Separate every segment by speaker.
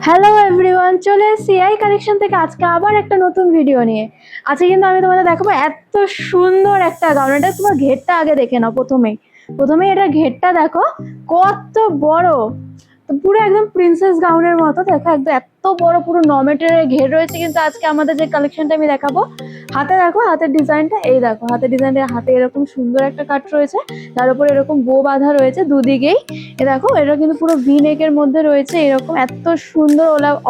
Speaker 1: Hello everyone, চলে এসেছি এই কালেকশন থেকে আজকে আবার একটা নতুন ভিডিও নিয়ে। আজকে কিন্তু আমি তোমাদের দেখাবো এত সুন্দর একটা গাউন। এটা তোমার ঘেরটা আগে দেখে নাও। প্রথমেই এটা ঘেরটা দেখো কত বড়, তো পুরো একদম প্রিন্সেস গাউনের মতো দেখো, একদম এত বড় পুরো নমেটের ঘের রয়েছে। কিন্তু আজকে আমাদের যে কালেকশনটা আমি দেখাবো, হাতে দেখো, হাতের ডিজাইনটা এই দেখো, হাতের ডিজাইনটা হাতে এরকম সুন্দর একটা কাট রয়েছে, তার উপর এরকম বো বাঁধা রয়েছে দুদিকেই। এ দেখো, এটা কিন্তু পুরো ভি নেকের মধ্যে রয়েছে, এরকম এত সুন্দর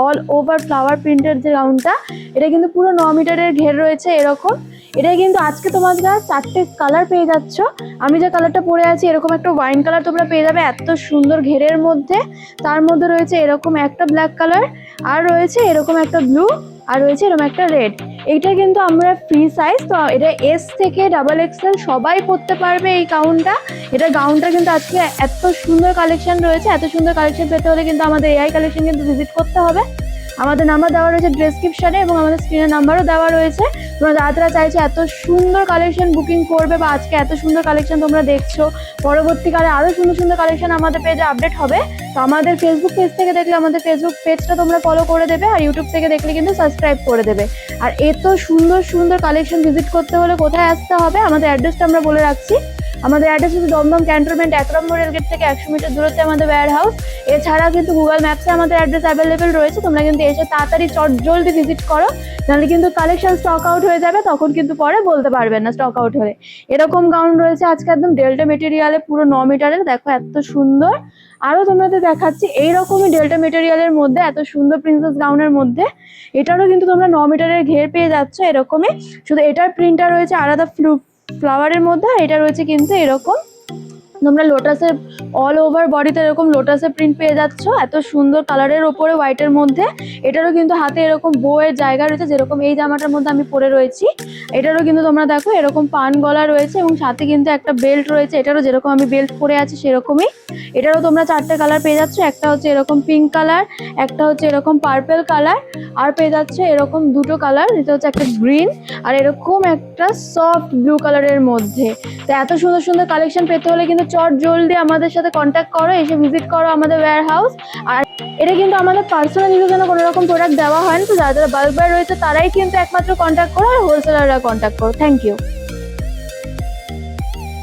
Speaker 1: অল ওভার ফ্লাওয়ার প্রিন্টের যে গাউনটা, এটা কিন্তু পুরো 9 মিটারের ঘের রয়েছে এরকম। এটা কিন্তু আজকে তোমরা 4টে কালার পেয়ে যাচ্ছ। আমি যে কালারটা পরে আছি এরকম একটা ওয়াইন কালার তোমরা পেয়ে যাবে এত সুন্দর ঘেরের মধ্যে। তার মধ্যে রয়েছে এরকম একটা ব্ল্যাক কালার, আর রয়েছে এরকম একটা ব্লু, আর রয়েছে এরকম একটা রেড। এইটা কিন্তু আমরা ফ্রি সাইজ, তো এটা এস থেকে ডাবল এক্সেল সবাই পরতে পারবে এই গাউনটা কিন্তু আজকে এত সুন্দর কালেকশন রয়েছে। এত সুন্দর কালেকশন পেতে হলে কিন্তু আমাদের এআই কালেকশন কিন্তু ভিজিট করতে হবে। আমাদের নাম্বার দেওয়া রয়েছে ডেসক্রিপশনে এবং আমাদের স্ক্রিনের নাম্বারও দেওয়া রয়েছে। তোমরা যারা চাইছো এত সুন্দর কালেকশন বুকিং করবে বা আজকে এত সুন্দর কালেকশন তোমরা দেখছো, পরবর্তীকালে আরো সুন্দর সুন্দর কালেকশন আমাদের পেজে আপডেট হবে। তো আমাদের ফেসবুক পেজ থেকে দেখলে আমাদের ফেসবুক পেজটা তোমরা ফলো করে দেবে, আর ইউটিউব থেকে দেখলে কিন্তু সাবস্ক্রাইব করে দেবে। আর এত সুন্দর সুন্দর কালেকশন ভিজিট করতে হলে কোথায় আসতে হবে, আমাদের অ্যাড্রেসটা আমরা বলে রাখছি। আমাদের অ্যাড্রেস হচ্ছে দমদম ক্যান্টনমেন্ট 1 নম্বর রেলগেট থেকে 100 মিটার দূরত্বে আমাদের ওয়্যার হাউস। এছাড়া কিন্তু গুগল ম্যাপসে আমাদের অ্যাড্রেস অ্যাভেলেবেল রয়েছে, তোমরা কিন্তু এসে তাড়াতাড়ি জলদি ভিজিট করো, নাহলে কিন্তু কালেকশন স্টক আউট হয়ে যাবে, তখন কিন্তু পরে বলতে পারবেন না স্টক আউট হলে। এরকম গাউন রয়েছে আজকে একদম ডেল্টা মেটেরিয়ালে, পুরো 9 মিটারের, দেখো এত সুন্দর। আরো তোমাদের দেখাচ্ছি এইরকমই ডেল্টা মেটেরিয়ালের মধ্যে এত সুন্দর প্রিন্সেস গাউনের মধ্যে। এটারও কিন্তু তোমরা 9 মিটারের ঘের পেয়ে যাচ্ছ এরকমই, শুধু এটার প্রিন্টটা রয়েছে আলাদা ফ্লাওয়ারের মধ্যে, আর এটা রয়েছে কিন্তু এরকম তোমরা লোটাসের অল ওভার বডিতে এরকম লোটাসের প্রিন্ট পেয়ে যাচ্ছ এত সুন্দর কালারের ওপরে হোয়াইটের মধ্যে। এটারও কিন্তু হাতে এরকম বউয়ের জায়গা রয়েছে, যেরকম এই জামাটার মধ্যে আমি পরে রয়েছি। এটারও কিন্তু তোমরা দেখো এরকম পান গলা রয়েছে এবং সাথে কিন্তু একটা বেল্ট রয়েছে, এটারও যেরকম আমি বেল্ট পরে আছি সেরকমই। এটারও তোমরা 4টে কালার পেয়ে যাচ্ছ, একটা হচ্ছে এরকম পিঙ্ক কালার, একটা হচ্ছে এরকম পার্পেল কালার, আর পেয়ে যাচ্ছে এরকম দুটো কালার, এটা হচ্ছে একটা গ্রিন আর এরকম একটা সফট ব্লু কালারের মধ্যে। তো এত সুন্দর সুন্দর কালেকশন পেতে হলে কিন্তু জলদি আমাদের সাথে কন্ট্যাক্ট করো, এসে ভিজিট করো আমাদের ওয়্যার হাউস। আর এটা কিন্তু আমাদের পার্সোনাল ইউজের জন্য কোনো রকম প্রোডাক্ট দেওয়া হয় না, তো যারা বাল্ক বায়ার রয়েছে তারাই কিন্তু একমাত্র কন্ট্যাক্ট করো, আর হোলসেলাররা কন্ট্যাক্ট করো। Thank you.